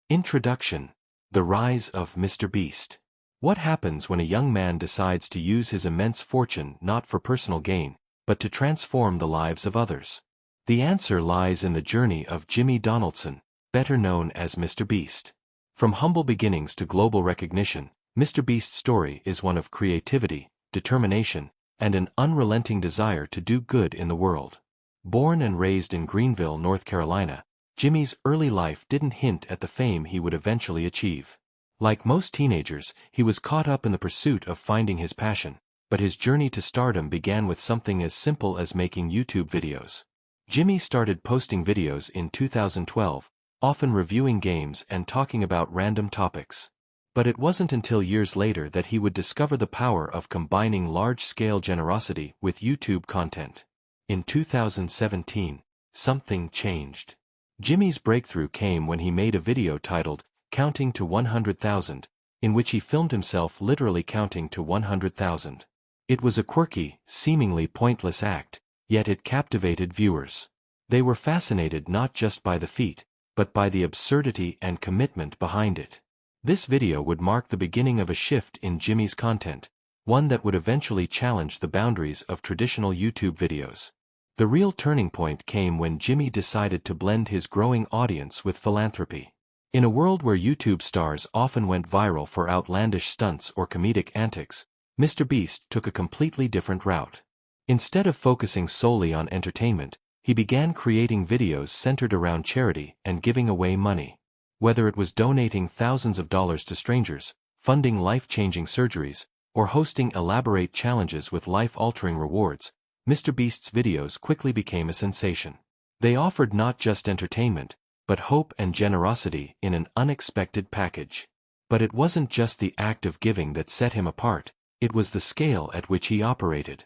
Introduction. The Rise of MrBeast. What happens when a young man decides to use his immense fortune not for personal gain, but to transform the lives of others? The answer lies in the journey of Jimmy Donaldson, better known as MrBeast. From humble beginnings to global recognition, MrBeast's story is one of creativity, determination, and an unrelenting desire to do good in the world. Born and raised in Greenville, North Carolina, Jimmy's early life didn't hint at the fame he would eventually achieve. Like most teenagers, he was caught up in the pursuit of finding his passion, but his journey to stardom began with something as simple as making YouTube videos. Jimmy started posting videos in 2012, often reviewing games and talking about random topics. But it wasn't until years later that he would discover the power of combining large-scale generosity with YouTube content. In 2017, something changed. Jimmy's breakthrough came when he made a video titled, "Counting to 100,000, in which he filmed himself literally counting to 100,000. It was a quirky, seemingly pointless act, yet it captivated viewers. They were fascinated not just by the feat, but by the absurdity and commitment behind it. This video would mark the beginning of a shift in Jimmy's content, one that would eventually challenge the boundaries of traditional YouTube videos. The real turning point came when Jimmy decided to blend his growing audience with philanthropy. In a world where YouTube stars often went viral for outlandish stunts or comedic antics, MrBeast took a completely different route. Instead of focusing solely on entertainment, he began creating videos centered around charity and giving away money. Whether it was donating thousands of dollars to strangers, funding life-changing surgeries, or hosting elaborate challenges with life-altering rewards, MrBeast's videos quickly became a sensation. They offered not just entertainment, but hope and generosity in an unexpected package. But it wasn't just the act of giving that set him apart, it was the scale at which he operated.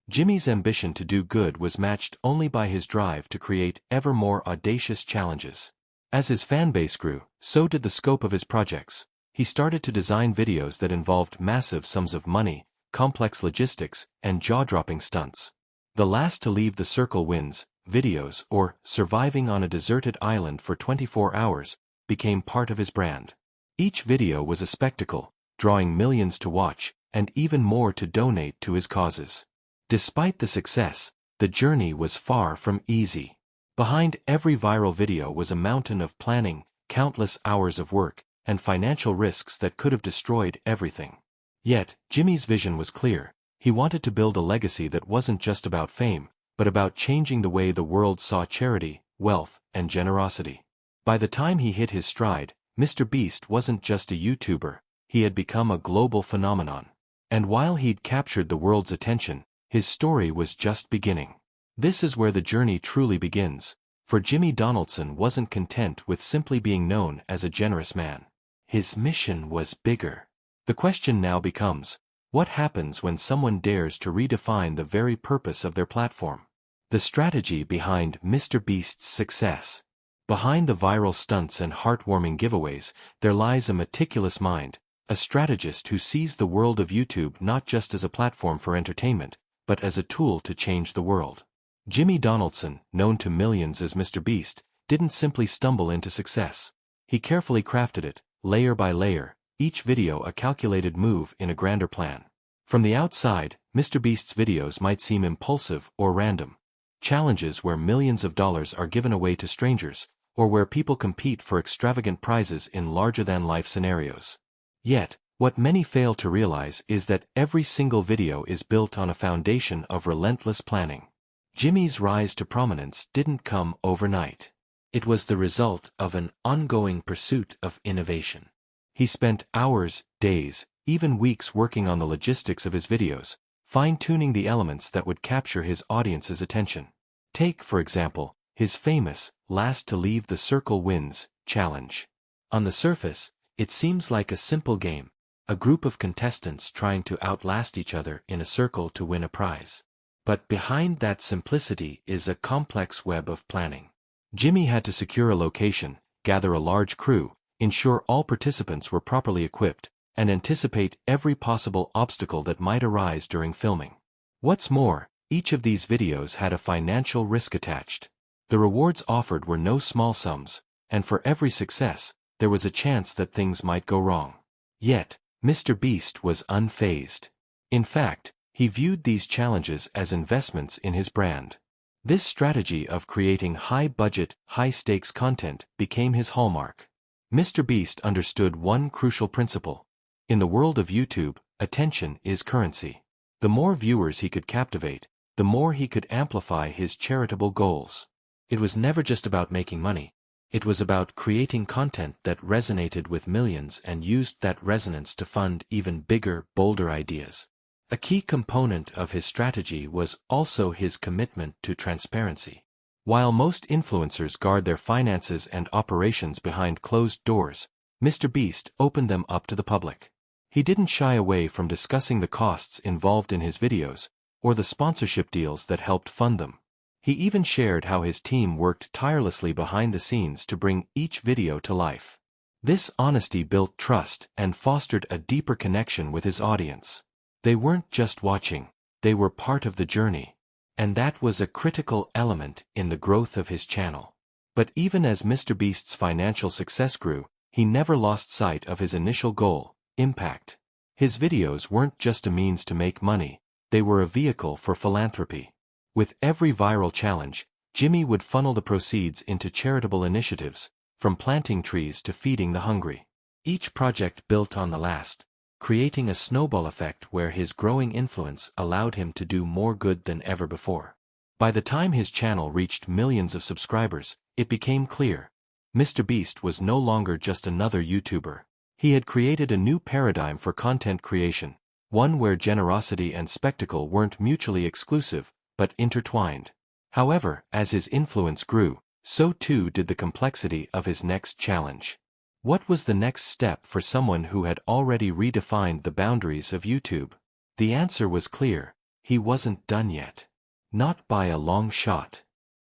Jimmy's ambition to do good was matched only by his drive to create ever more audacious challenges. As his fanbase grew, so did the scope of his projects. He started to design videos that involved massive sums of money, complex logistics, and jaw-dropping stunts. The last to leave the circle wins videos, or surviving on a deserted island for 24 hours, became part of his brand. Each video was a spectacle, drawing millions to watch, and even more to donate to his causes. Despite the success, the journey was far from easy. Behind every viral video was a mountain of planning, countless hours of work, and financial risks that could have destroyed everything. Yet, Jimmy's vision was clear. He wanted to build a legacy that wasn't just about fame, but about changing the way the world saw charity, wealth, and generosity. By the time he hit his stride, MrBeast wasn't just a YouTuber, he had become a global phenomenon. And while he'd captured the world's attention, his story was just beginning. This is where the journey truly begins, for Jimmy Donaldson wasn't content with simply being known as a generous man. His mission was bigger. The question now becomes, what happens when someone dares to redefine the very purpose of their platform? The strategy behind MrBeast's success. Behind the viral stunts and heartwarming giveaways, there lies a meticulous mind, a strategist who sees the world of YouTube not just as a platform for entertainment, but as a tool to change the world. Jimmy Donaldson, known to millions as MrBeast, didn't simply stumble into success. He carefully crafted it, layer by layer, each video a calculated move in a grander plan. From the outside, MrBeast's videos might seem impulsive or random. Challenges where millions of dollars are given away to strangers, or where people compete for extravagant prizes in larger-than-life scenarios. Yet, what many fail to realize is that every single video is built on a foundation of relentless planning. Jimmy's rise to prominence didn't come overnight. It was the result of an ongoing pursuit of innovation. He spent hours, days, even weeks working on the logistics of his videos, fine-tuning the elements that would capture his audience's attention. Take, for example, his famous "Last to Leave the Circle Wins" challenge. On the surface, it seems like a simple game, a group of contestants trying to outlast each other in a circle to win a prize. But behind that simplicity is a complex web of planning. Jimmy had to secure a location, gather a large crew, ensure all participants were properly equipped, and anticipate every possible obstacle that might arise during filming. What's more, each of these videos had a financial risk attached. The rewards offered were no small sums, and for every success, there was a chance that things might go wrong. Yet, MrBeast was unfazed. In fact, he viewed these challenges as investments in his brand. This strategy of creating high-budget, high-stakes content became his hallmark. MrBeast understood one crucial principle. In the world of YouTube, attention is currency. The more viewers he could captivate, the more he could amplify his charitable goals. It was never just about making money. It was about creating content that resonated with millions and used that resonance to fund even bigger, bolder ideas. A key component of his strategy was also his commitment to transparency. While most influencers guard their finances and operations behind closed doors, MrBeast opened them up to the public. He didn't shy away from discussing the costs involved in his videos, or the sponsorship deals that helped fund them. He even shared how his team worked tirelessly behind the scenes to bring each video to life. This honesty built trust and fostered a deeper connection with his audience. They weren't just watching, they were part of the journey. And that was a critical element in the growth of his channel. But even as MrBeast's financial success grew, he never lost sight of his initial goal: impact. His videos weren't just a means to make money, they were a vehicle for philanthropy. With every viral challenge, Jimmy would funnel the proceeds into charitable initiatives, from planting trees to feeding the hungry. Each project built on the last, creating a snowball effect where his growing influence allowed him to do more good than ever before. By the time his channel reached millions of subscribers, it became clear: MrBeast was no longer just another YouTuber. He had created a new paradigm for content creation, one where generosity and spectacle weren't mutually exclusive, but intertwined. However, as his influence grew, so too did the complexity of his next challenge. What was the next step for someone who had already redefined the boundaries of YouTube? The answer was clear: he wasn't done yet. Not by a long shot.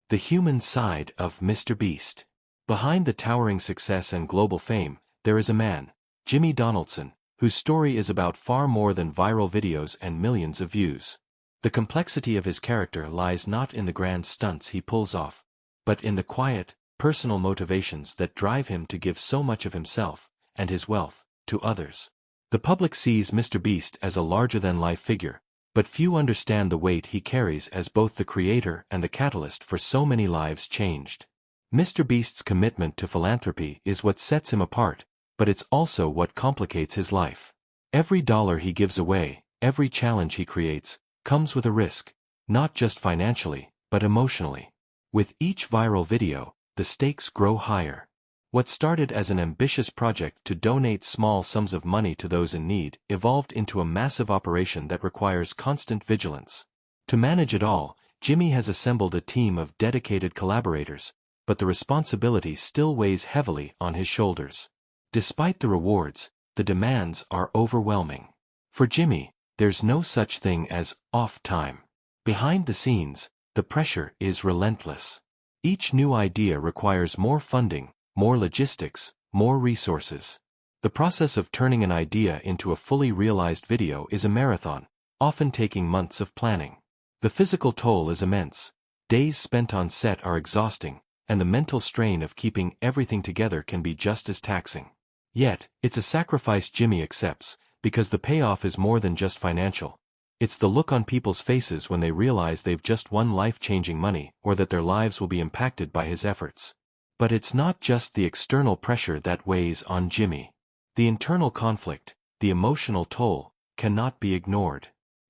The human side of MrBeast. Behind the towering success and global fame, there is a man, Jimmy Donaldson, whose story is about far more than viral videos and millions of views. The complexity of his character lies not in the grand stunts he pulls off, but in the quiet, personal motivations that drive him to give so much of himself, and his wealth, to others. The public sees MrBeast as a larger-than-life figure, but few understand the weight he carries as both the creator and the catalyst for so many lives changed. MrBeast's commitment to philanthropy is what sets him apart, but it's also what complicates his life. Every dollar he gives away, every challenge he creates, comes with a risk, not just financially, but emotionally. With each viral video, the stakes grow higher. What started as an ambitious project to donate small sums of money to those in need evolved into a massive operation that requires constant vigilance. To manage it all, Jimmy has assembled a team of dedicated collaborators, but the responsibility still weighs heavily on his shoulders. Despite the rewards, the demands are overwhelming. For Jimmy, there's no such thing as off time. Behind the scenes, the pressure is relentless. Each new idea requires more funding, more logistics, more resources. The process of turning an idea into a fully realized video is a marathon, often taking months of planning. The physical toll is immense. Days spent on set are exhausting, and the mental strain of keeping everything together can be just as taxing. Yet, it's a sacrifice Jimmy accepts, because the payoff is more than just financial. It's the look on people's faces when they realize they've just won life-changing money or that their lives will be impacted by his efforts. But it's not just the external pressure that weighs on Jimmy. The internal conflict, the emotional toll, cannot be ignored.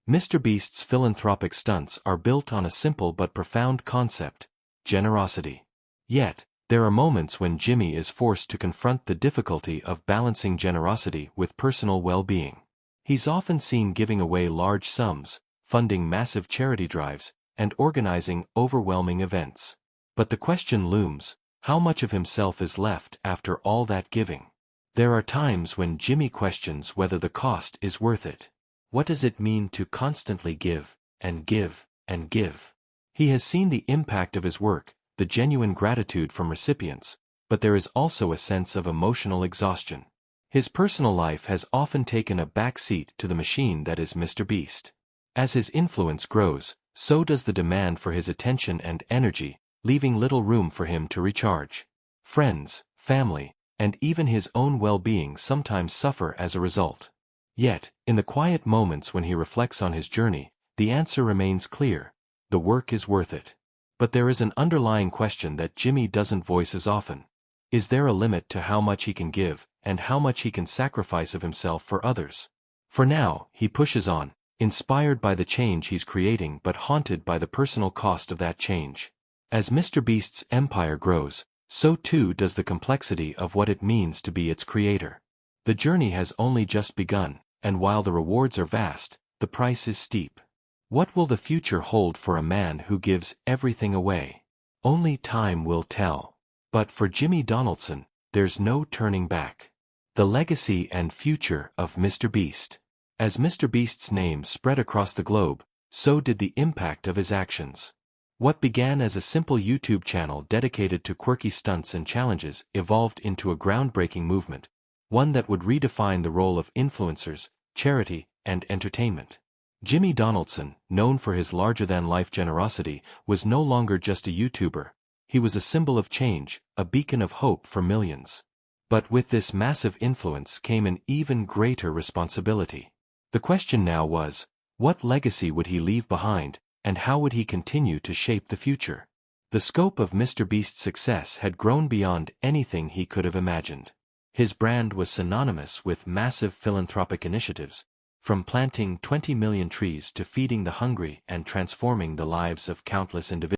MrBeast's philanthropic stunts are built on a simple but profound concept: generosity. Yet, there are moments when Jimmy is forced to confront the difficulty of balancing generosity with personal well-being. He's often seen giving away large sums, funding massive charity drives, and organizing overwhelming events. But the question looms: how much of himself is left after all that giving? There are times when Jimmy questions whether the cost is worth it. What does it mean to constantly give, and give, and give? He has seen the impact of his work, the genuine gratitude from recipients, but there is also a sense of emotional exhaustion. His personal life has often taken a back seat to the machine that is MrBeast. As his influence grows, so does the demand for his attention and energy, leaving little room for him to recharge. Friends, family, and even his own well-being sometimes suffer as a result. Yet, in the quiet moments when he reflects on his journey, the answer remains clear: the work is worth it. But there is an underlying question that Jimmy doesn't voice as often. Is there a limit to how much he can give, and how much he can sacrifice of himself for others? For now, he pushes on, inspired by the change he's creating but haunted by the personal cost of that change. As MrBeast's empire grows, so too does the complexity of what it means to be its creator. The journey has only just begun, and while the rewards are vast, the price is steep. What will the future hold for a man who gives everything away? Only time will tell. But for Jimmy Donaldson, there's no turning back. The legacy and future of MrBeast. As MrBeast's name spread across the globe, so did the impact of his actions. What began as a simple YouTube channel dedicated to quirky stunts and challenges evolved into a groundbreaking movement, one that would redefine the role of influencers, charity, and entertainment. Jimmy Donaldson, known for his larger-than-life generosity, was no longer just a YouTuber. He was a symbol of change, a beacon of hope for millions. But with this massive influence came an even greater responsibility. The question now was, what legacy would he leave behind, and how would he continue to shape the future? The scope of MrBeast's success had grown beyond anything he could have imagined. His brand was synonymous with massive philanthropic initiatives, from planting 20 million trees to feeding the hungry and transforming the lives of countless individuals.